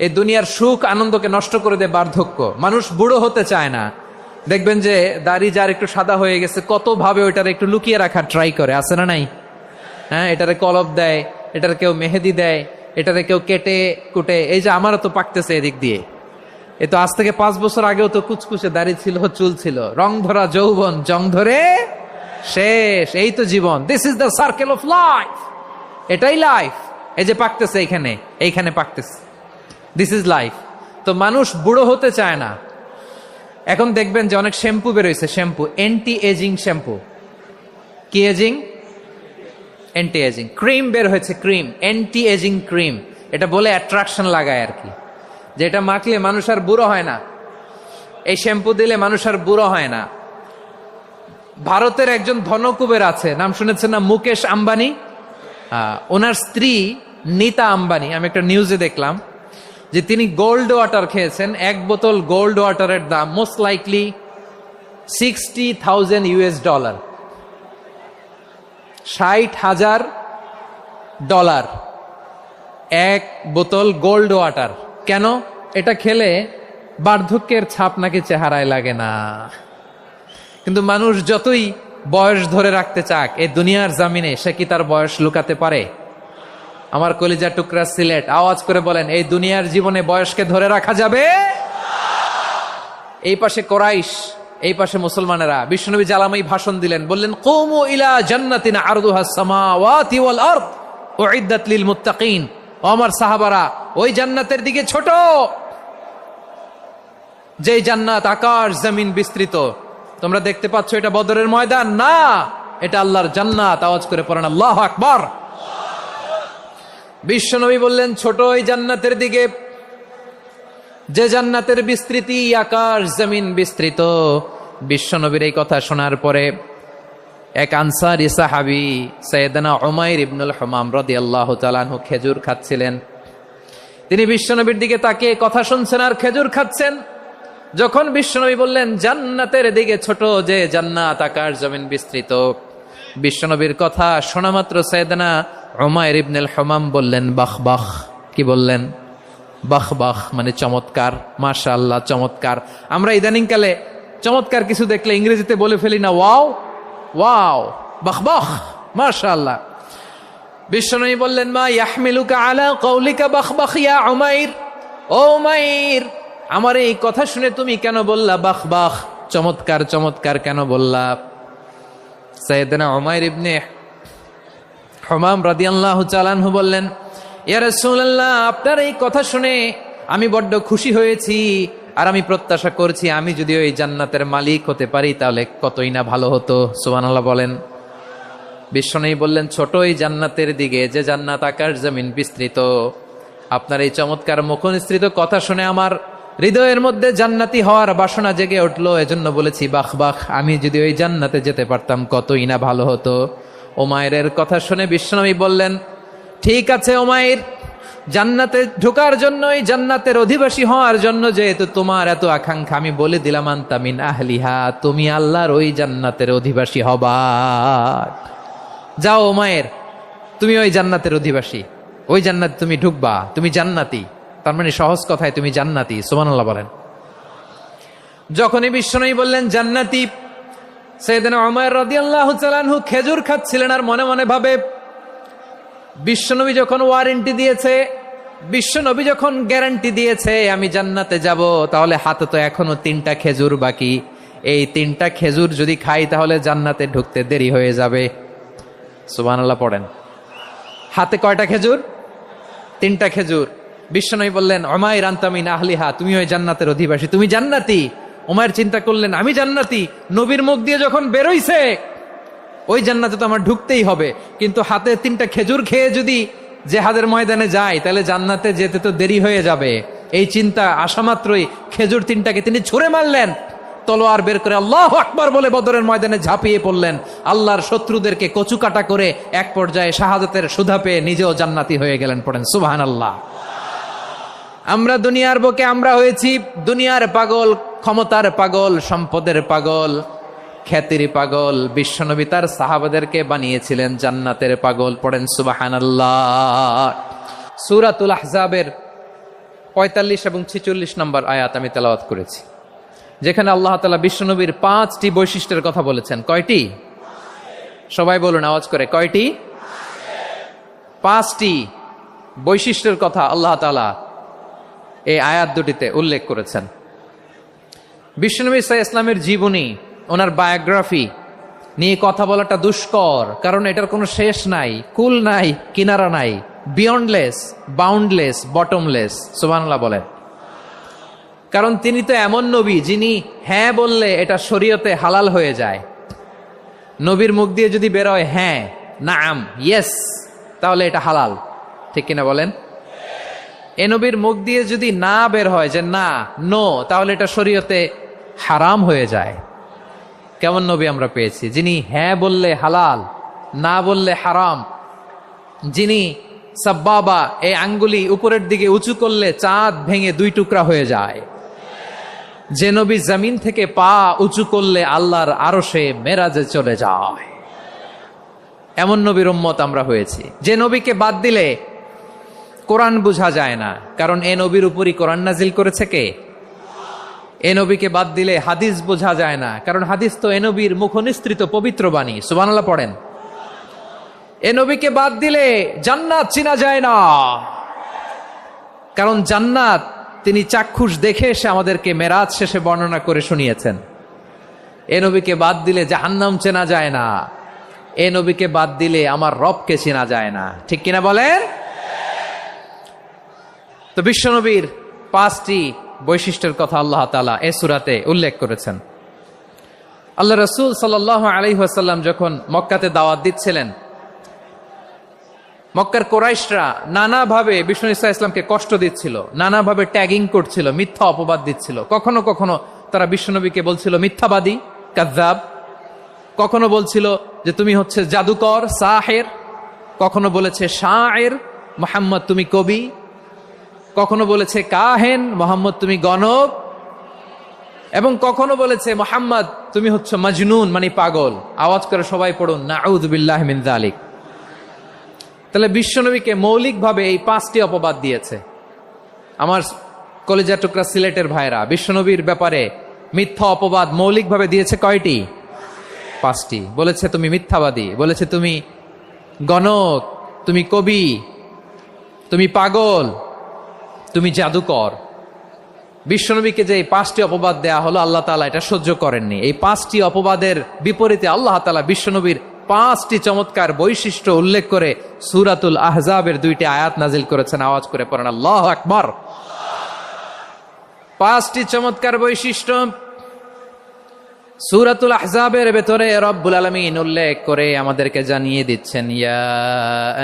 এই দুনিয়ার সুখ আনন্দকে নষ্ট করে দেয় বার্ধক্য। মানুষ বুড়ো হতে চায় না। দেখবেন যে দাড়ি যার একটু সাদা হয়ে গেছে কত ভাবে ওইটার একটু লুকিয়ে রাখার ট্রাই করে, আছে না নাই? হ্যাঁ, এটারে কলপ দেয়, এটার কেউ মেহেদি দেয়, এটারে কেউ কেটে কুটে। এই যে আমারও তো পাকতেছে এদিক দিয়ে, এ তো আজ থেকে 5 বছর আগেও তো কুচকুচে দাড়ি ছিল, চুল ছিল, রং ধরা যৌবন জং ধরে শেষ। এই তো জীবন, this is the circle of life. এটাই লাইফ। এই যে পাকতেছে এইখানে পাকতেছে, দিস ইজ লাইফ। তো মানুষ বুড়ো হতে চায় না। এখন দেখবেন যে অনেক শ্যাম্পু বেরোইছে, শ্যাম্পু অ্যান্টি এজিং শ্যাম্পু। কি এজিং? Anti aging. ক্রিম বের হয়েছে, ক্রিম, অ্যান্টি এজিং ক্রিম। এটা বলে অ্যাট্রাকশন লাগায় আর কি, যে এটা মাখলে মানুষ আর বুড়ো হয় না, এই শ্যাম্পু দিলে মানুষ আর বুড়ো হয় না। ভারতের একজন ধনকুবের আছে, নাম শুনেছেন না? মুকেশ আম্বানি। ওনার স্ত্রী নীতা আম্বানি, আমি একটা নিউজে দেখলাম যে তিনি গোল্ড ওয়াটার খেয়েছেন। 1 বোতল গোল্ড ওয়াটারের দাম মোস্ট লাইকলি $60,000, $60,000 1 বোতল গোল্ড ওয়াটার। কেন? এটা খেলে বার্ধক্যের ছাপ নাকি চেহারায় লাগে না। কিন্তু মানুষ যতই বয়স ধরে রাখতে চাক এই দুনিয়ার জামিনে, সে কি তার বয়স লুকাতে পারে? আমার কলিজা টুকরা সিলেট, আওয়াজ করে বলেন, এই দুনিয়ার জীবনে বয়সকে ধরে রাখা যাবে? এই পাশে কোরাইশ, এই পাশে মুসলমানেরা। বিশ্বনবী জালামাই ভাষণ দিলেন, বললেন, কুমু ইলা জান্নাতিন আরদুহাস সামাওয়াতি ওয়াল আরদ উইদ্দাত লিল মুত্তাকিন। ও আমার সাহাবারা, ওই জান্নাতের দিকে ছোট, যে জান্নাত আকাশ জমিন বিস্তৃত। তোমরা দেখতে পাচ্ছ এটা বদরের ময়দান না, এটা আল্লাহর জান্নাত। আওয়াজ করে পড়েন আল্লাহু আকবার। বিশ্বনবী বললেন, ছোট ওই জান্নাতের দিকে, যে জান্নাতের বিস্তৃতি আকাশ জমিন বিস্তৃত। বিশ্বনবীর এই কথা শোনার পরে এক আনসারী সাহাবী সাইয়েদনা উমাইর ইবনুল হুমাম রাদিয়াল্লাহু তাআলা আনহু খেজুর খাচ্ছিলেন। তিনি বিশ্বনবীর দিকে তাকিয়ে কথা শুনছেন আর খেজুর খাচ্ছেন। যখন বিশ্বনবী বললেন জান্নাতের দিকে ছোট, যে জান্নাত আকাশ জমিন বিস্তৃত, বিশ্বনবীর কথা শোনা মাত্র সাইয়েদনা উমাইর ইবনুল হুমাম বললেন বাহ বাহ। কি বললেন? বাহ বাহ, মানে চমৎকার, মাশাআল্লাহ, চমৎকার। আমরা ইদানিং কালে চমৎকার কিছু দেখলে ইংরেজিতে বলে ফেলি না, ওয়াও ওয়াও, বাহ বাহ, মাশাআল্লাহ। বিশ্বনবী বললেন, মা ইয়াহমিলুকা আলা কওলিকা বাহ বাহ ইয়া উমাইর। ও উমাইর, আমার এই কথা শুনে তুমি কেন বললা বাহ বাহ, চমৎকার চমৎকার কেন বললা? সাইয়েদনা উমাইর ইবনে হুমাম রাদিয়াল্লাহু তাআলা আনহু বললেন, ইয়া রাসূলুল্লাহ, আপনার এই কথা শুনে আমি বড্ড খুশি হয়েছি, আর আমি প্রত্যাশা করছি আমি যদি ওই জান্নাতের মালিক হতে পারি তাহলে কতই না ভালো হতো। সুবহানাল্লাহ বলেন। বিশ্বনবী বললেন, ছোট এই জান্নাতের দিকে, যে জান্নাত আকাশ জমিন বিস্তৃত। আপনার এই চমৎকার মুখনিসৃত কথা শুনে আমার হৃদয়ের মধ্যে জান্নাতি হওয়ার বাসনা জেগে উঠলো, এজন্য বলেছি বাহ বাহ, আমি যদি ওই জান্নাতে যেতে পারতাম কতই না ভালো হতো। উমাইরের কথা শুনে বিশ্বনবী বললেন, ঠিক আছে উমাইর, জান্নাতে ঢোকার জন্য, এই জান্নাতের অধিবাসী হওয়ার জন্য যেহেতু তোমার এত আকাঙ্ক্ষা, আমি বলে দিলাম আনতা মিন আহলিহা, তুমি আল্লাহর ওই জান্নাতের অধিবাসী হবা। যাও উমাইর, তুমি ওই জান্নাতের অধিবাসী, ওই জান্নাতে তুমি ঢুকবা, তুমি জান্নাতি। তার মানে সহজ কথায় তুমি জান্নাতি। সুবহানাল্লাহ বলেন। যখনই বিশ্বনবী বললেন জান্নাতি, সাইয়েদনা উমাইর রাদিয়াল্লাহু তাআলা আনহু খেজুর খাচ্ছিলেন আর মনে মনে ভাবে, বিশ্বনবী যখন ওয়ারেন্টি দিয়েছে, বিশ্বনবী যখন গ্যারান্টি দিয়েছে আমি জান্নাতে যাব, তাহলে হাতে তো এখনো 3টা খেজুর বাকি। এই 3টা খেজুর যদি খাই তাহলে জান্নাতে ঢুকতে দেরি হয়ে যাবে। সুবহানাল্লাহ পড়েন। হাতে কয়টা খেজুর? 3টা খেজুর। বিশ্বনবী বললেন, উমাইর আনতা মিন আহলিহা, তুমি ওই জান্নাতের অধিবাসী, তুমি জান্নাতি। উমাইর চিন্তা করলেন, আমি জান্নাতি, নবীর মুখ দিয়ে যখন বেরোইছে ওই জান্নাতে তো আমার ঢুকতেই হবে, কিন্তু হাতে 3টা খেজুর খেয়ে যদি জিহাদের ময়দানে যাই তাহলে জান্নাতে যেতে তো দেরি হয়ে যাবে। এই চিন্তা আসা মাত্রই খেজুর 3টাকে তিনি ছুঁড়ে মারলেন, তলোয়ার বের করে আল্লাহু আকবার বলে বদরের ময়দানে ঝাঁপিয়ে পড়লেন। আল্লাহর শত্রুদেরকে কচুকাটা করে এক পর্যায়ে শাহাদাতের সুধা পেয়ে নিজেও জান্নাতি হয়ে গেলেন। পড়েন সুবহানাল্লাহ। আমরা দুনিয়ার বুকে আমরা হয়েছি দুনিয়ার পাগল, ক্ষমতার পাগল, সম্পদের পাগল, খ্যাতির পাগল। বিশ্বনবী তার সাহাবাদেরকে বানিয়েছিলেন জান্নাতের পাগল। পড়েন সুবহানাল্লাহ। সূরাতুল আহজাবের 45 এবং 46 নম্বর আয়াত আমি তেলাওয়াত করেছি, যেখানে আল্লাহ তাআলা বিশ্বনবীর 5টি বৈশিষ্ট্যের কথা বলেছেন। কয়টি? সবাই বলুন আওয়াজ করে, কয়টি? 5টি বৈশিষ্ট্যের কথা আল্লাহ তাআলা এই আয়াত দুটিতে উল্লেখ করেছেন। বিশ্বনবী সাল্লাল্লাহু আলাইহি ওয়াসাল্লামের জীবনী, ওনার বায়োগ্রাফি নিয়ে কথা বলাটা দুষ্কর, কারণ এটার কোনো শেষ নাই, কুল নাই, কিনারা নাই, বিয়ন্ডলেস, বাউন্ডলেস, বটমলেস। সুবহানাল্লাহ বলেন। কারণ তিনি তো এমন নবী যিনি হ্যাঁ বললে এটা শরীয়তে হালাল হয়ে যায়। নবীর মুখ দিয়ে যদি বেরোয় হ্যাঁ, নাম, ইয়েস, তাহলে এটা হালাল। ঠিক কিনা বলেন? এ নবীর মুখ দিয়ে যদি না বের হয় যে না, নো, তাহলে এটা শরীয়তে হারাম হয়ে যায়। কেমন নবী আমরা পেয়েছি, যিনি হ্যাঁ বললে হালাল, না বললে হারাম, যিনি সাব্বাবা, এই আঙ্গুলি উপরের দিকে উঁচু করলে চাঁদ ভেঙে 2 টুকরা হয়ে যায়, যে নবী জমিন থেকে পা উঁচু করলে আল্লাহর আরশে মেরাজে চলে যায়, এমন নবীর উম্মত আমরা হয়েছি। যে নবীকে বাদ দিলে কোরআন বোঝা যায় না, কারণ এ নবীর উপরই কোরআন নাজিল করেছে কে? এ নবীকে বাদ দিলে হাদিস বোঝা যায় না, কারণ হাদিস তো এ নবীর মুখনিসৃত পবিত্র বাণী। সুবহানাল্লাহ পড়েন। এ নবীকে বাদ দিলে জান্নাত চিনা যায় না, কারণ জান্নাত তিনি চাক্ষুষ দেখে এসে আমাদেরকে মেরাজ শেষে বর্ণনা করে শুনিয়েছেন। এ নবীকে বাদ দিলে জাহান্নাম চেনা যায় না, এ নবীকে বাদ দিলে আমার রবকে চেনা যায় না। ঠিক কিনা বলেন? তো বিশ্বনবীর 5টি বৈশিষ্ট্যের কথা আল্লাহ তাআলা এই সূরাতে উল্লেখ করেছেন। আল্লাহ রাসূল সাল্লাল্লাহু আলাইহি ওয়াসাল্লাম যখন মক্কাতে দাওয়াত দিচ্ছিলেন, মক্কার কুরাইশরা নানাভাবে বিষ্ণু ঈসা ইসলামকে কষ্ট দিচ্ছিল, নানাভাবে ট্যাগিং করছিল, মিথ্যা অপবাদ দিচ্ছিল। কখনো কখনো তারা বিশ্বনবীকে বলছিল মিথ্যাবাদী, কাযযাব। কখনো বলছিল যে তুমি হচ্ছে জাদুকর, সাহের। কখনো বলেছে শায়ের, মুহাম্মদ তুমি কবি। কখনো বলেছে কাহেন, মুহাম্মদ তুমি গণক। এবং কখনো বলেছে মুহাম্মদ তুমি হচ্ছে মাজনুন, মানে পাগল। আওয়াজ করে সবাই পড়ুন নাউযু বিল্লাহি মিন যালিক। তাহলে বিশ্বনবীকে মৌলিকভাবে এই 5টি অপবাদ দিয়েছে। আমার কলেজা টুকরা সিলেটের ভাইরা, বিশ্বনবীর ব্যাপারে মিথ্যা অপবাদ মৌলিকভাবে দিয়েছে কয়টি? 5টি। বলেছে তুমি মিথ্যাবাদী, বলেছে তুমি গণক, তুমি কবি, তুমি পাগল, তুমি জাদুকর। বিশ্বনবীকে যে এই 5টি অপবাদ দেয়া হলো, আল্লাহ তাআলা এটা সহ্য করেননি। এই 5টি অপবাদের বিপরীতে আল্লাহ তাআলা বিশ্বনবীর 5টি চমৎকার বৈশিষ্ট্য উল্লেখ করে সূরাতুল আহজাবের 2টি আয়াত নাজিল করেছেন। আওয়াজ করে পড়েন আল্লাহু আকবার। 5টি চমৎকার বৈশিষ্ট্য সূরাতুল আহজাবের ভেতরে রব্বুল আলামিন উল্লেখ করে আমাদেরকে জানিয়ে দিচ্ছেন, ইয়া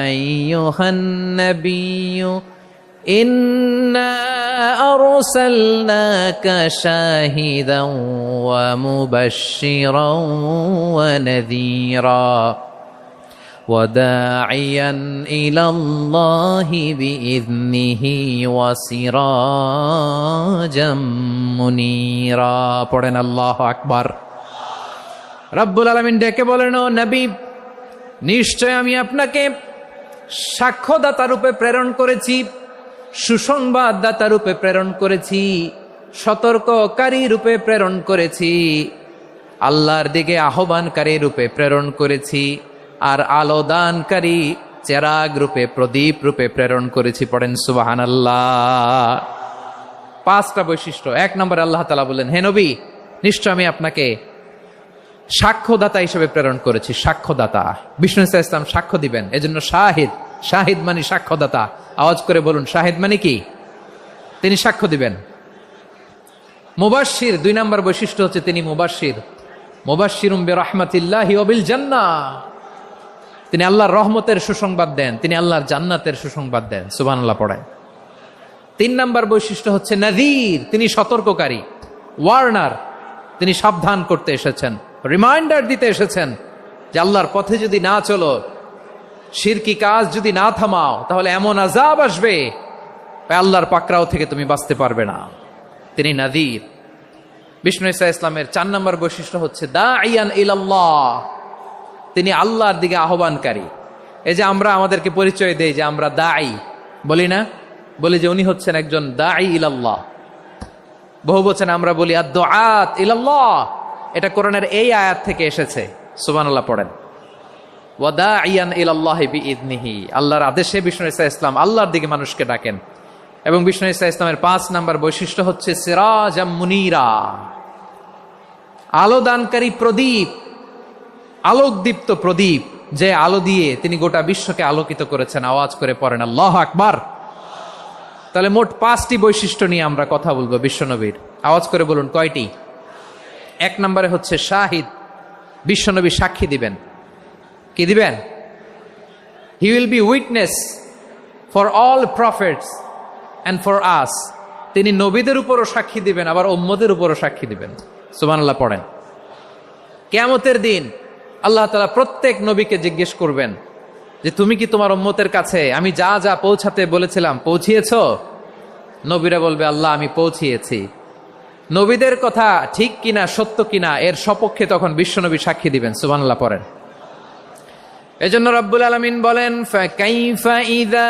আইয়ুহান নাবিয়্যু ইন্না আরসালনাকা শাহিদান ওয়া মুবাশশিরান ওয়া নাযীরা ওয়া দাঈয়ান ইলাল্লাহি বিইذনিহি ওয়া সিরাজাম মুনীরা। পড়েন আল্লাহু আকবার। রব্বুল আলামিন ডেকে বলেন, ও নবী, নিশ্চয় আমি আপনাকে সাক্ষ্যদাতা রূপে প্রেরণ করেছি, সুসংবাদদাতা রূপে প্রেরণ করেছি, সতর্ককারী রূপে প্রেরণ করেছি, আল্লাহর দিকে আহ্বানকারী রূপে প্রেরণ করেছি, আর আলোদানকারী চেরাগ রূপে, প্রদীপ রূপে প্রেরণ করেছি। পড়েন সুবহানাল্লাহ। 5টা বৈশিষ্ট্য। 1 নম্বরে আল্লাহ তাআলা বললেন, হে নবী, নিশ্চয় আমি আপনাকে সাক্ষ্যদাতা হিসেবে প্রেরণ করেছি। সাক্ষ্যদাতা, বিষ্ণু ঈসা ইসলাম সাক্ষ্য দিবেন, এজন্য শাহিদ। শাহিদ মানে সাক্ষ্যদাতা। আওয়াজ করে বলুন, শাহিদ মানে কি? তিনি সাক্ষ্য দিবেন। মুবাশশির, 2 নম্বর বৈশিষ্ট্য হচ্ছে তিনি মুবাশশির। মুবাশশিরুম বিরাহমাতিল্লাহি ওয়া বিল জান্নাহ। তিনি আল্লাহর রহমতের সুসংবাদ দেন, তিনি আল্লাহর জান্নাতের সুসংবাদ দেন। সুবহানাল্লাহ পড়েন। 3 নম্বর বৈশিষ্ট্য হচ্ছে নাযীর, তিনি সতর্ককারী, ওয়ার্নার। তিনি সাবধান করতে এসেছেন, রিমাইন্ডার দিতে এসেছেন যে আল্লাহর পথে যদি না চলো, শিরকি কাজ যদি না থামাও, তাহলে এমন আযাব আসবে আল্লাহর পাকড়াও থেকে তুমি বাঁচতে পারবে না। তিনি নাযীর। বিষ্ণু ঈসা ইসলামের 4 নম্বর বৈশিষ্ট্য হচ্ছে দাঈয়ান ইলাল্লাহ, তিনি আল্লাহর দিকে আহ্বানকারী। এই যে আমরা আমাদেরকে পরিচয় দেই যে আমরা দাঈ, বলি না? বলি যে উনি হচ্ছেন একজন দাঈ ইলাল্লাহ। বহুবচনে আমরা বলি আদ-দুআত ইলাল্লাহ। এটা কোরআনের এই আয়াত থেকে এসেছে। সুবহানাল্লাহ পড়েন। ওয়া দাঈয়ান ইলাল্লাহি বিইذনিহি, আল্লাহর আদেশে বিষ্ণু ঈসা ইসলাম আল্লাহর দিকে মানুষকে ডাকেন। এবং বিষ্ণু ঈসা ইসলামের 5 নাম্বার বৈশিষ্ট্য হচ্ছে সিরাজাম মুনীরা, আলো দানকারী প্রদীপ, আলোকদীপ্ত প্রদীপ, যে আলো দিয়ে তিনি গোটা বিশ্বকে আলোকিত করেছেন। আওয়াজ করে পড়েন আল্লাহু আকবার। তাহলে মোট 5টি বৈশিষ্ট্য নিয়ে আমরা কথা বলবো বিশ্বনবীর। আওয়াজ করে বলুন কয়টি? 1 নম্বরে হচ্ছে শাহিদ, বিশ্বনবী সাক্ষী দিবেন। কি দিবেন? He will be witness for all prophets and for us. তিনি নবীদের উপরও সাক্ষী দিবেন, আবার উম্মতের উপরও সাক্ষী দিবেন। সুবহানাল্লাহ পড়েন। কিয়ামতের দিন আল্লাহ তাআলা প্রত্যেক নবীকে জিজ্ঞেস করবেন যে তুমি কি তোমার উম্মতের কাছে আমি যা যা পৌঁছাতে বলেছিলাম পৌঁছিয়েছো? নবীরা বলবে আল্লাহ আমি পৌঁছিয়েছি। নবীদের কথা ঠিক কিনা, সত্য কিনা, এর সপক্ষে তখন বিশ্বনবী সাক্ষী দিবেন। সুবহানাল্লাহ পড়েন। এজন্য রব্বুল আলামিন বলেন ফাকাইফা ইযা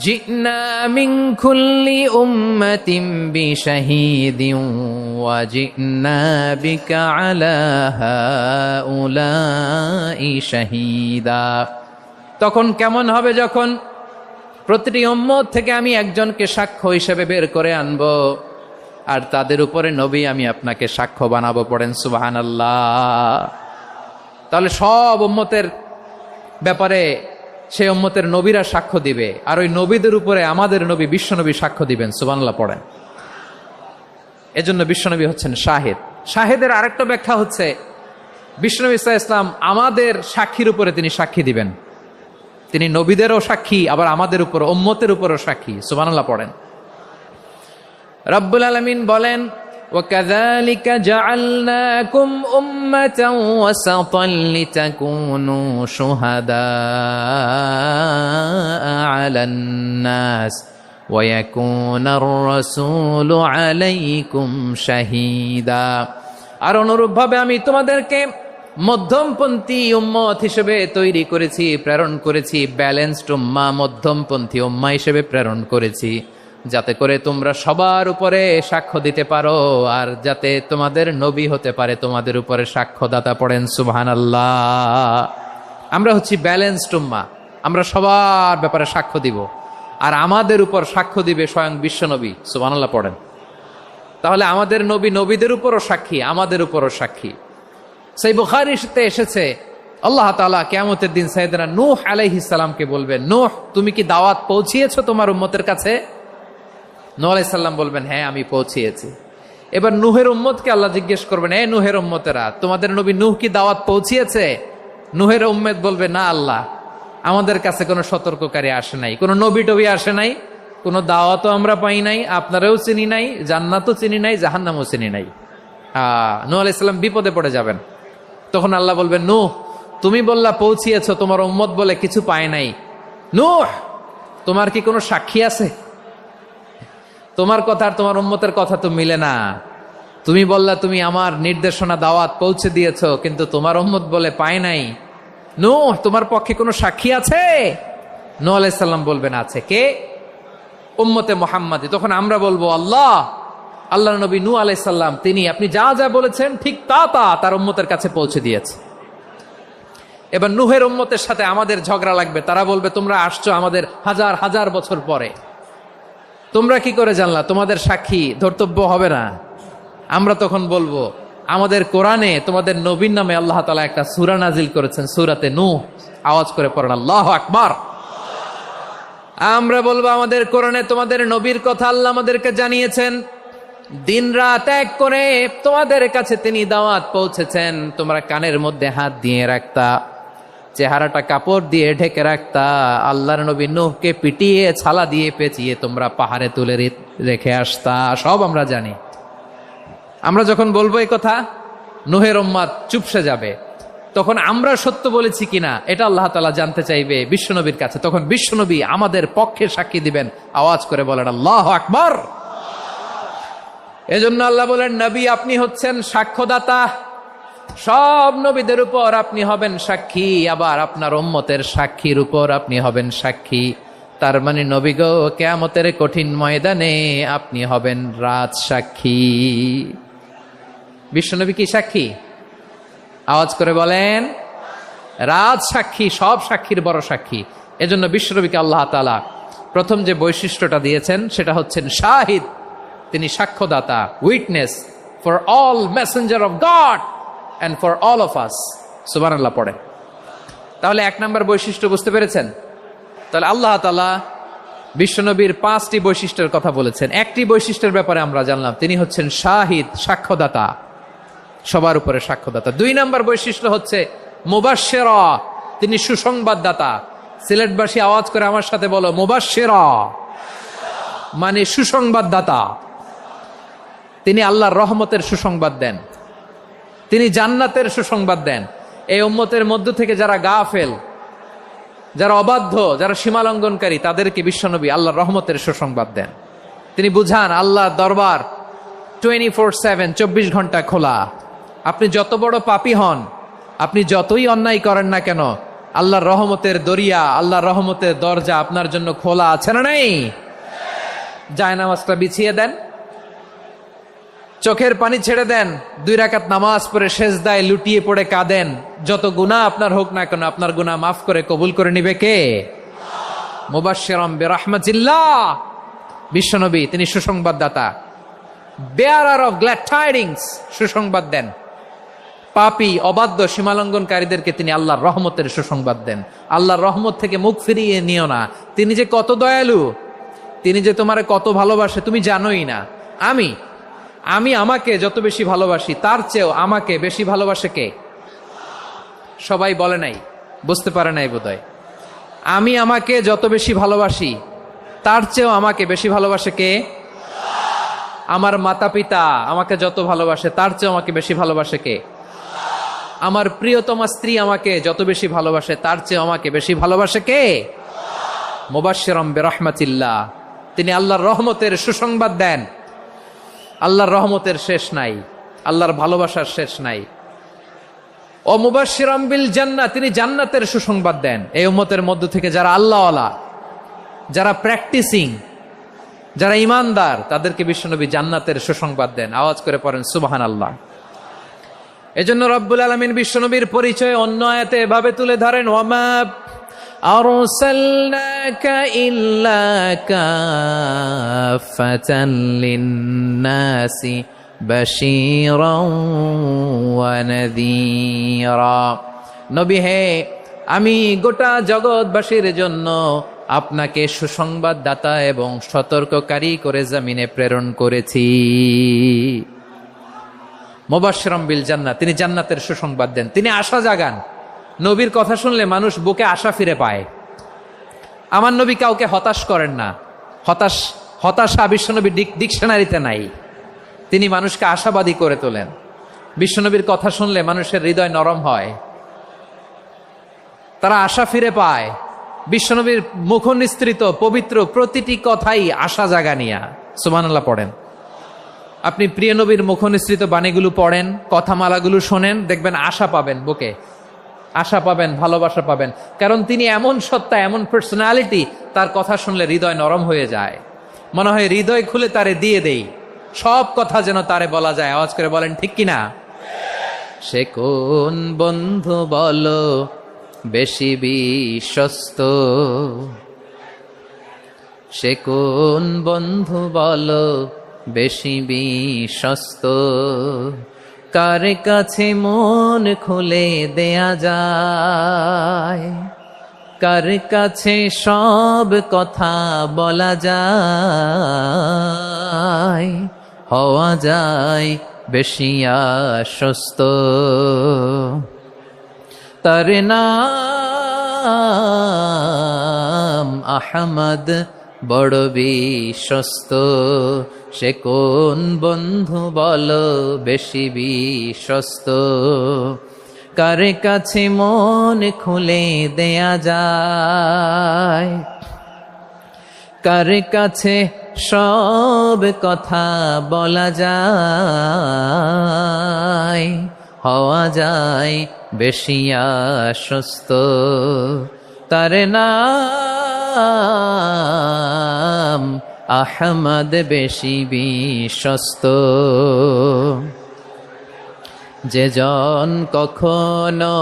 জিনা মিন কুল্লি উম্মাতিন বিশাহীদিন ওয়া জিনা বিকা আলা হাউলাই শাহীদা। তখন কেমন হবে যখন প্রতিটি উম্মত থেকে আমি একজনকে সাক্ষ্য হিসেবে বের করে আনবো, আর তাদের উপরে নবী আমি আপনাকে সাক্ষ্য বানাবো। পড়েন সুবহানাল্লাহ। তাহলে সব উম্মতের ব্যাপারে সেই উম্মতের নবীরা সাক্ষ্য দিবে, আর ওই নবীদের উপরে আমাদের নবী বিশ্বনবী সাক্ষ্য দিবেন। সুবহানাল্লাহ পড়েন। এজন্য বিশ্বনবী হচ্ছেন শাহিদ। শাহিদের আরেকটা ব্যাখ্যা হচ্ছে বিশ্বনবী সাল্লাল্লাহু আলাইহি ওয়াসাল্লাম আমাদের সাক্ষীর উপরে তিনি সাক্ষী দিবেন। তিনি নবীদেরও সাক্ষী, আবার আমাদের উপর উম্মতের উপরও সাক্ষী। সুবহানাল্লাহ পড়েন। রব্বুল আলামিন বলেন وَكَذَلِكَ جَعَلْنَاكُمْ أُمَّةً وَسَطًا لِتَكُونُوا شُهَدَاءَ عَلَى النَّاسِ وَيَكُونَ الرَّسُولُ عَلَيْكُمْ شَهِيدًا। আর অনুরূপভাবে আমি তোমাদেরকে মধ্যমপন্থী উম্মত হিসেবে তৈরি করেছি, প্রেরণ করেছি। ব্যালেন্সড উম্মাহ, মধ্যমপন্থী উম্মাহ হিসেবে প্রেরণ করেছি, যাতে করে তোমরা সবার উপরে সাক্ষ্য দিতে পারো, আর যাতে তোমাদের নবী হতে পারে তোমাদের উপরে সাক্ষ্যদাতা। পড়েন সুবহানাল্লাহ। আমরা হচ্ছি ব্যালেন্সড উম্মাহ, আমরা সবার ব্যাপারে সাক্ষ্য দিব, আর আমাদের উপর সাক্ষ্য দিবে স্বয়ং বিশ্বনবী। সুবহানাল্লাহ পড়েন। তাহলে আমাদের নবী নবীদের উপরও সাক্ষী, আমাদের উপরও সাক্ষী। সেই বুখারীতে এসেছে আল্লাহ তাআলা কিয়ামতের দিন সাইয়েদনা নূহ আলাইহিস সালামকে বলবেন, নূহ তুমি কি দাওয়াত পৌঁছিয়েছো তোমার উম্মতের কাছে? নূহ আলাইহিস সালাম বলবেন হ্যাঁ আমি পৌঁছিয়েছি। এবার নূহের উম্মতকে আল্লাহ জিজ্ঞেস করবেন, এ নূহের উম্মতেরা তোমাদের নবী নূহ কি দাওয়াত পৌঁছিয়েছে? নূহের উম্মত বলবে না আল্লাহ, আমাদের কাছে কোনো সতর্ককারী আসে নাই, কোনো নবী টবি আসে নাই, কোনো দাওয়াতও আমরা পাই নাই, আপনারাও চিনি নাই, জান্নাতও চিনি নাই, জাহান্নামও চিনি নাই। নূহ আলাইহিস সালাম বিপদে পড়ে যাবেন। তখন আল্লাহ বলবেন নূহ তুমি বললা পৌঁছিয়েছো, তোমার উম্মত বলে কিছু পায় নাই। নূহ তোমার কি কোনো সাক্ষী আছে? তোমার কথা আর তোমার উম্মতের কথা তো মিলে না। তুমি বললা তুমি আমার নির্দেশনা দাওয়াত পৌঁছে দিয়েছো, কিন্তু তোমার উম্মত বলে পায় নাই। নূহ তোমার পক্ষে কোনো সাক্ষী আছে? নূহ আলাইহিস সালাম বলবেন আছে। কে? উম্মতে মুহাম্মাদি। তখন আমরা বলবো আল্লাহর নবী নূহ আলাইহিস সালাম তিনি আপনি যা যা বলেছেন ঠিক তা তার উম্মতের কাছে পৌঁছে দিয়েছে। এবার নূহের উম্মতের সাথে আমাদের ঝগড়া লাগবে। তারা বলবে তোমরা আসছো আমাদের হাজার হাজার বছর পরে, তোমরা কি করে জানলা? তোমাদের সাক্ষী ধর্তব্য হবে না। আমরা তখন বলবো আমাদের কোরআনে তোমাদের নবীর নামে আল্লাহ তাআলা একটা সূরা নাজিল করেছেন, সূরাতে নূহ। আওয়াজ করে পড়েন আল্লাহু আকবার। আমরা বলবো আমাদের কোরআনে তোমাদের নবীর কথা আল্লাহ আমাদেরকে জানিয়েছেন, দিন রাত এক করে তোমাদের কাছে তিনি দাওয়াত পৌঁছেছেন। তোমরা কানের মধ্যে হাত দিয়ে রাখতা, চেহারাটা কাপড় দিয়ে ঢেকে রাখতা, আল্লাহর নবী নূহকে পিটিয়ে ছালা দিয়ে পেঁচিয়ে তোমরা পাহাড়ে তুলে রেখে আসতা। সব আমরা জানি। আমরা যখন বলবো এই কথা, নূহের উম্মত চুপসে যাবে। তখন আমরা সত্য বলেছি কিনা এটা আল্লাহ তাআলা জানতে চাইবে বিশ্বনবীর কাছে। তখন বিশ্বনবী আমাদের পক্ষে সাক্ষী দিবেন। আওয়াজ করে বলেন আল্লাহু আকবার। এজন্য আল্লাহ বলেন নবী আপনি হচ্ছেন সাক্ষ্যদাতা, সব নবীদের উপর আপনি হবেন সাক্ষী, আবার আপনার উম্মতের সাক্ষীর উপর আপনি হবেন সাক্ষী। তার মানে নবী গো, কিয়ামতের কঠিন ময়দানে আপনি হবেন রাজ সাক্ষী। বিশ্বনবী কি সাক্ষী? আওয়াজ করে বলেন, রাজ সাক্ষী, সব সাক্ষীর বড় সাক্ষী। এজন্য বিশ্বনবীকে আল্লাহ তাআলা প্রথম যে বৈশিষ্ট্যটা দিয়েছেন সেটা হচ্ছেন শাহিদ। তিনি সাক্ষ্যদাতা, witness for all messenger of God and for all of us. সুবহানাল্লাহ পড়ে। তাহলে এক নম্বর বৈশিষ্ট্য বুঝতে পেরেছেন? তাহলে আল্লাহ তাআলা বিশ্বনবীর 5টি বৈশিষ্ট্যের কথা বলেছেন। একটি বৈশিষ্ট্যের ব্যাপারে আমরা জানলাম, তিনি হচ্ছেন শাহিদ, সাক্ষ্যদাতা, সবার উপরে সাক্ষ্যদাতা। 2 নম্বর বৈশিষ্ট্য হচ্ছে মুবাশশিরা, তিনি সুসংবাদদাতা। সিলেটবাসী আওয়াজ করে আমার সাথে বলো, মুবাশশিরা মানে সুসংবাদদাতা। তিনি আল্লাহর রহমতের সুসংবাদ দেন, তিনি জান্নাতের সুসংবাদ দেন। এই উম্মতের মধ্য থেকে যারা গাফেল, যারা অবাধ্য, যারা সীমালঙ্ঘনকারী, তাদেরকে বিশ্বনবী আল্লাহর রহমতের সুসংবাদ দেন। তিনি বুঝান আল্লাহর দরবার 24/7, 24 ঘন্টা খোলা। আপনি যত বড় পাপী হন, আপনি যতই অন্যায় করেন না কেন, আল্লাহর রহমতের দরিয়া, আল্লাহর রহমতের দরজা আপনার জন্য খোলা আছে না নাই? জায়নামাজটা বিছিয়ে দেন, চোখের পানি ছেড়ে দেন, 2 রাকাত নামাজ পড়ে সেজদায় লুটিয়ে পড়ে কাঁদেন। যত গুনাহ আপনার হোক না কেন, আপনার গুনাহ মাফ করে কবুল করে নিবে কে? মুবাশশিরাম বিরাহমাতিল্লাহ। বিশ্বনবী তিনি সুসংবাদদাতা, বেয়ারার অফ গ্ল্যাড টাইডিংস, সুসংবাদ দেন। পাপী, অবাধ্য, সীমালঙ্ঘনকারীদেরকে তিনি আল্লাহর রহমতের সুসংবাদ দেন। আল্লাহর রহমত থেকে মুখ ফিরিয়ে নিও না। তিনি যে কত দয়ালু, তিনি যে তোমারে কত ভালোবাসে তুমি জানোই না। আমি আমাকে যত বেশি ভালোবাসি, তার চেয়েও আমাকে বেশি ভালোবাসে কে? সবাই বলে নাই, বুঝতে পারে নাই বোধহয়। আমি আমাকে যত বেশি ভালোবাসি, তার চেয়েও আমাকে বেশি ভালোবাসে কে? আমার মাতা পিতা আমাকে যত ভালোবাসে, তার চেয়েও আমাকে বেশি ভালোবাসে কে? আমার প্রিয়তমা স্ত্রী আমাকে যত বেশি ভালোবাসে, তার চেয়ে আমাকে বেশি ভালোবাসে কে? মুবাশশিরাম বিরাহমাতিল্লাহ, তিনি আল্লাহর রহমতের সুসংবাদ দেন। আল্লাহর রহমতের শেষ নাই, আল্লাহর ভালোবাসার শেষ নাই। ও মুবাশশিরাম বিল জান্নাহ, তিনি জান্নাতের সুসংবাদ দেন। এই উম্মতের মধ্য থেকে যারা আল্লাহওয়ালা, যারা প্র্যাকটিসিং, যারা ইমানদার, তাদেরকে বিশ্বনবী জান্নাতের সুসংবাদ দেন। আওয়াজ করে পড়েন সুবহানাল্লাহ। এজন্য রব্বুল আলামিন বিশ্বনবীর পরিচয় অন্য আয়াতে এভাবে তুলে ধরেন, ওয়ামা আরসালনাকা ইল্লা কাফাতান লিন্নাসি বাশীরাও ওয়া নাযীরা। নবী হে, আমি গোটা জগৎবাসীর জন্য আপনাকে সুসংবাদদাতা এবং সতর্ককারী করে জমিনে প্রেরণ করেছি। মুবাশশিরাম বিল জান্নাহ, তিনি জান্নাতের সুসংবাদ দেন, তিনি আশা জাগান। নবীর কথা শুনলে মানুষ বুকে আশা ফিরে পায়। আমার নবী কাউকে হতাশ করেন না। হতাশা বিশ্বনবীর ডিকশনারিতে নাই। তিনি মানুষকে আশাবাদী করে তোলেন। বিশ্বনবীর কথা শুনলে মানুষের হৃদয় নরম হয়, তারা আশা ফিরে পায়। বিশ্বনবীর মুখ নিঃসৃত পবিত্র প্রতিটি কথাই আশা জাগানিয়া। সুবহানাল্লাহ পড়েন। আপনি প্রিয় নবীর মুখ নিঃসৃত বাণীগুলো পড়েন, কথামালাগুলো শোনেন, দেখবেন আশা পাবেন, বুকে আশা পাবেন, ভালোবাসা পাবেন। কারণ তিনি এমন সত্তা, এমন পার্সোনালিটি, তার কথা শুনলে হৃদয় নরম হয়ে যায়। মনে হয় হৃদয় খুলে তারে দিয়ে দেই, সব কথা যেন তারে বলা যায়। আওয়াজ করে বলেন ঠিক কিনা? সে কোন বন্ধু বলো বেশি বিশ্বস্ত, সে কোন বন্ধু বলো বেশি বিশ্বস্ত, কার কাছে মন খুলে দেয়া যায়, কার কাছে সব কথা বলা যায়, হওয়া যায় বেশি আশ্বস্ত। তার নাম আহমদ, বড় বিশ্বস্ত। সে কোন বন্ধু বলো বেশি বিশ্বস্ত, কার কাছে মন খুলে দেয়া যায়, কার কাছে সব কথা বলা যায়, হওয়া যায় বেশি আশ্বস্ত। তার নাম নাম আহমদ বেশি বিশ্বস্ত। যে জন কখনো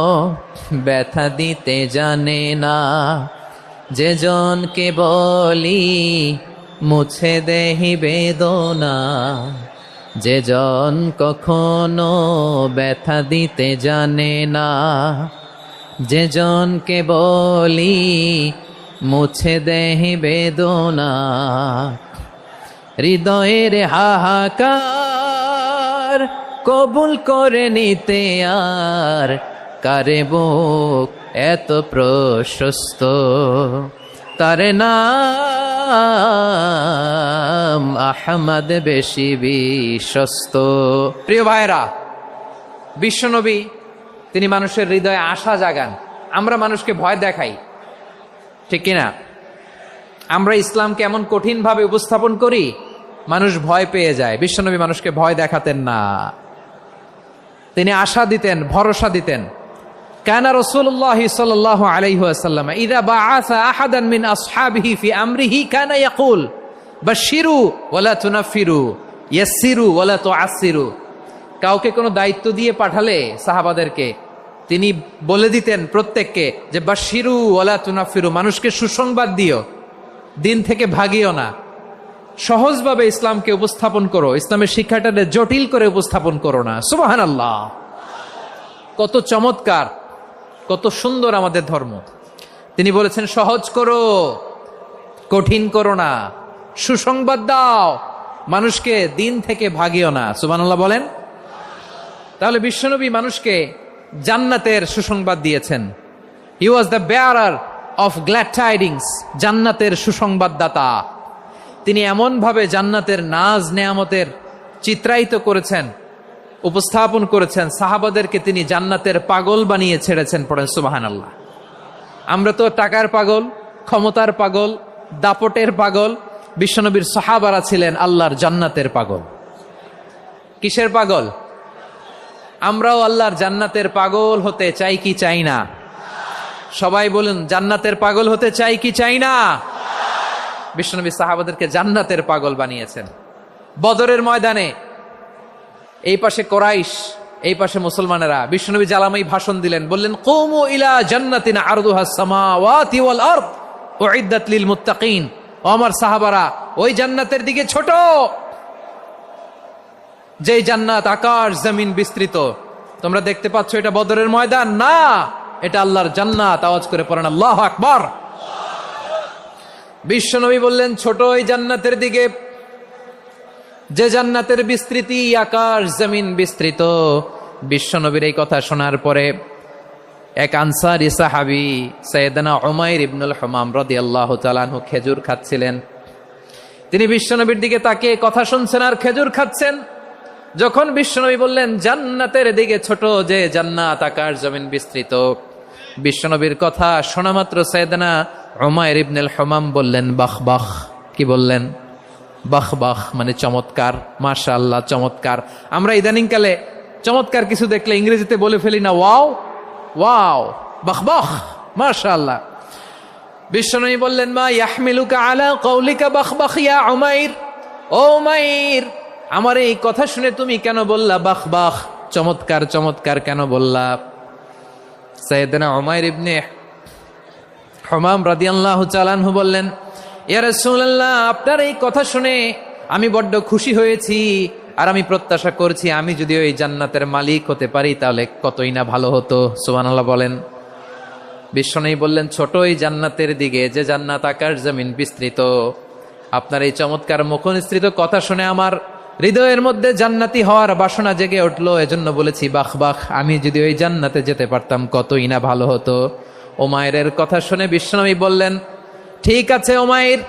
ব্যথা দিতে জানে না, যে জনকে বলি মুছে দেহি বেদনা, যে জন কখনো ব্যথা দিতে জানে না, যে জনকে বলি মুছে দেহি বেদনা, হৃদয়ের হাহাকার কবুল করে নিতে আর কারে বুক এত প্রশস্ত। তার নাম আহমদ বেশি বিশ্বস্ত। প্রিয় ভাইরা, বিশ্বনবী তিনি মানুষের হৃদয়ে আশা জাগান। আমরা মানুষকে ভয় দেখাই, ঠিক কিনা? আমরা ইসলামকে এমন কঠিন ভাবে উপস্থাপন করি, মানুষ ভয় পেয়ে যায়। বিশ্বনবী মানুষকে ভয় দেখাতেন না, তিনি আশা দিতেন, ভরসা দিতেন। কানা রাসূলুল্লাহ সাল্লাল্লাহু আলাইহি ওয়াসাল্লাম ইযা বাআসা আহাদান মিন আসহাবিহি ফি আমরিহি কানা ইয়াকুল বাশশিরু ওয়ালা তুনাফিরু ইয়াসসিরু ওয়ালা তুআসসিরু। কাউকে কোনো দায়িত্ব দিয়ে পাঠালে সাহাবাদেরকে তিনি বলে দিতেন প্রত্যেককে যে বাশশিরু ওয়ালা তুনাফিরু, মানুষকে সুসংবাদ দিও, দিন থেকে ভাগিও না, সহজভাবে ইসলামকে উপস্থাপন করো, ইসলামের শিক্ষাটাকে জটিল করে উপস্থাপন করো না। সুবহানাল্লাহ, কত চমৎকার, কত সুন্দর আমাদের ধর্ম। তিনি বলেছেন সহজ করো, কঠিন করো না, সুসংবাদ দাও, মানুষকে দিন থেকে ভাগিও না। সুবহানাল্লাহ বলেন। তাহলে বিশ্বনবী মানুষকে জান্নাতের সুসংবাদ দিয়েছেন। He was the bearer of glad tidings, জান্নাতের সুসংবাদদাতা। তিনি এমনভাবে জান্নাতের নাজ নেয়ামতের চিত্রায়িত করেছেন, উপস্থাপন করেছেন, সাহাবাদেরকে তিনি জান্নাতের পাগল বানিয়ে ছেড়েছেন। পড়েন সুবহানাল্লাহ। আমরা তো টাকার পাগল, ক্ষমতার পাগল, দাপটের পাগল। বিশ্বনবীর সাহাবারা ছিলেন আল্লাহর জান্নাতের পাগল। কিসের পাগল? আমরাও আল্লাহর জান্নাতের পাগল হতে চাই কি চাই না? সবাই বলুন, জান্নাতের পাগল হতে চাই কি চাই না? বিশ্বনবী সাহাবাদেরকে জান্নাতের পাগল বানিয়েছেন। বদরের ময়দানে এই পাশে কোরাইশ, এই পাশে মুসলমানেরা। বিশ্বনবী জালামাই ভাষণ দিলেন, বললেন কুমু ইলা জান্নাতিন আরদুহাস সামাওয়াতি ওয়াল আরদ উইদ্দাত লিল মুত্তাকিন। ও আমার সাহাবারা, ওই জান্নাতের দিকে ছোট, যে জান্নাত আকাশ জমিন বিস্তৃত। তোমরা দেখতে পাচ্ছ এটা বদরের ময়দান না, এটা আল্লাহর জান্নাত। আওয়াজ করে পড়েন আল্লাহু আকবার। বিশ্বনবী বললেন ছোট ওই জান্নাতের দিকে, যে জান্নাতের বিস্তৃতি আকাশ জমিন বিস্তৃত। বিশ্বনবীর এই কথা শোনার পরে এক আনসারী সাহাবী সাইয়েদনা উমাইর ইবনুল হুমাম রাদিয়াল্লাহু তাআলা আনহু খেজুর খাচ্ছিলেন। তিনি বিশ্বনবীর দিকে তাকিয়ে কথা শুনছেন আর খেজুর খাচ্ছেন। যখন বিশ্বনবী বললেন জান্নাতের দিকে ছোট, যে জান্নাত আকাশ জমিন বিস্তৃত, বিশ্বনবীর কথা শোনা মাত্র সাইয়েদনা উমাইর ইবনুল হুমাম বললেন বাহ বাহ। কি বললেন? বাহ বাহ, মানে চমৎকার, মাশাআল্লাহ, চমৎকার। আমরা ইদানিং কালে চমৎকার কিছু দেখলে ইংরেজিতে বলে ফেলি না ওয়াও ওয়াও, বাহ বাহ, মাশাআল্লাহ। বিশ্বনবী বললেন মা ইয়াহমিলুকা আলা কওলিকা বাহ বাহ ইয়া উমাইর। ও উমাইর, আমার এই কথা শুনে তুমি কেন বললা বাহ বাহ, চমৎকার চমৎকার কেন বললা? সাইয়েদনা উমাইর ইবনে হুমাম রাদিয়াল্লাহু তাআলা আনহু বললেন ইয়া রাসূলুল্লাহ, আপনার এই কথা শুনে আমি বড্ড খুশি হয়েছি, আর আমি প্রত্যাশা করছি আমি যদি ওই জান্নাতের মালিক হতে পারি তাহলে কতই না ভালো হতো। সুবহানাল্লাহ বলেন। বিশ্বনবী বললেন ছোট ওই জান্নাতের দিকে, যে জান্নাত আকাশ জমিন বিস্তৃত। আপনার এই চমৎকার মুখনিসৃত কথা শুনে আমার হৃদয়ের মধ্যে জান্নাতি হওয়ার বাসনা জেগে উঠলো, এজন্য বলেছি বাহ বাহ, আমি যদি ওই জান্নাতে যেতে পারতাম কতই না ভালো হতো। উমাইরের কথা শুনে বিশ্বনবী বললেন ঠিক আছে উমাইর,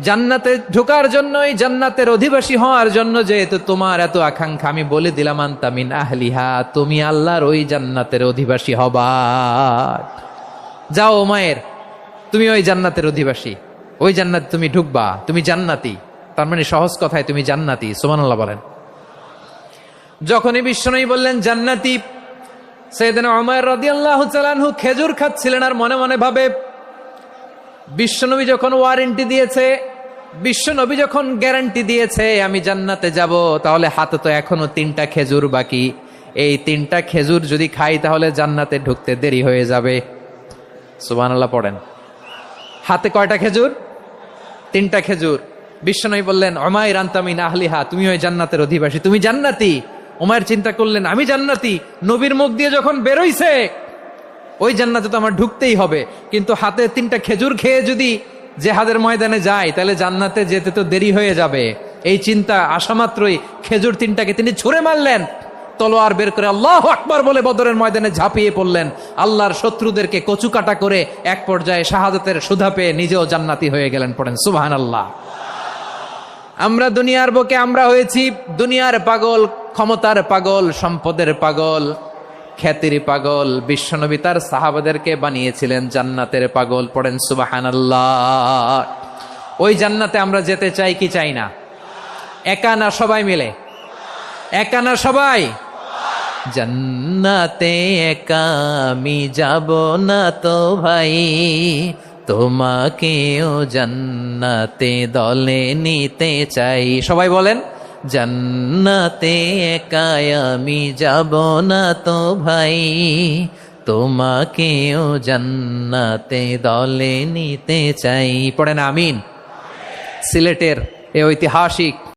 জান্নাতে ঢোকার জন্যই, জান্নাতের অধিবাসী হওয়ার জন্য যেহেতু তোমার এত আকাঙ্ক্ষা, আমি বলে দিলাম আনতা মিন আহলিহা, তুমি আল্লাহর ওই জান্নাতের অধিবাসী হবা। যাও উমাইর, তুমি ওই জান্নাতের অধিবাসী, ওই জান্নাতে তুমি ঢুকবা, তুমি জান্নাতি। তার মানে সহজ কথায় তুমি জান্নাতি। সুবহানাল্লাহ বলেন। যখনই বিশ্বনবী বললেন জান্নাতি, সাইয়েদনা উমাইর রাদিয়াল্লাহু তাআলা আনহু খেজুর খাচ্ছিলেন আর মনে মনে ভাবে বিশ্বনবী যখন ওয়ারেন্টি দিয়েছে, বিশ্বনবী যখন গ্যারান্টি দিয়েছে আমি জান্নাতে যাব, তাহলে হাতে তো এখনো 3টা খেজুর বাকি। এই 3টা খেজুর যদি খাই তাহলে জান্নাতে ঢুকতে দেরি হয়ে যাবে। সুবহানাল্লাহ পড়েন। হাতে কয়টা খেজুর? 3টা খেজুর। বিশ্বনবী বললেন, উমাইর আনতা মিন আহলিহা, তুমি ওই জান্নাতের অধিবাসী, তুমি জান্নাতি। উমাইর চিন্তা করলেন, আমি জান্নাতি, নবীর মুখ দিয়ে যখন বেরোইছে ওই জান্নাতে তো আমার ঢুকতেই হবে, কিন্তু হাতে 3টা খেজুর খেয়ে যদি জেহাদের ময়দানে যাই তাহলে জান্নাতে যেতে তো দেরি হয়ে যাবে। এই চিন্তা আসা মাত্রই খেজুর 3টাকে তিনি ছুঁড়ে মারলেন, তলোয়ার বের করে আল্লাহু আকবার বলে বদরের ময়দানে ঝাঁপিয়ে পড়লেন। আল্লাহর শত্রুদেরকে কচুকাটা করে এক পর্যায়ে শাহাদাতের সুধা পেয়ে নিজেও জান্নাতি হয়ে গেলেন। পড়েন সুবহানাল্লাহ। আমরা দুনিয়ার বুকে আমরা হয়েছি দুনিয়ার পাগল, ক্ষমতার পাগল, সম্পদের পাগল, খ্যাতির পাগল। বিশ্বনবী তার সাহাবাদেরকে বানিয়েছিলেন জান্নাতের পাগল। পড়েন সুবহানাল্লাহ। ওই জান্নাতে আমরা যেতে চাই কি চাই না? একা না সবাই মিলে? একা না সবাই? জান্নাতে একা আমি যাব না তো ভাই, তোমাকেও জান্নাতে দলে নিতে চাই। সবাই বলেন, জান্নাতে একা আমি যাব না তো ভাই, তোমাকেও জান্নাতে দলে নিতে চাই। পড়েন আমিন। সিলেটের এ ঐতিহাসিক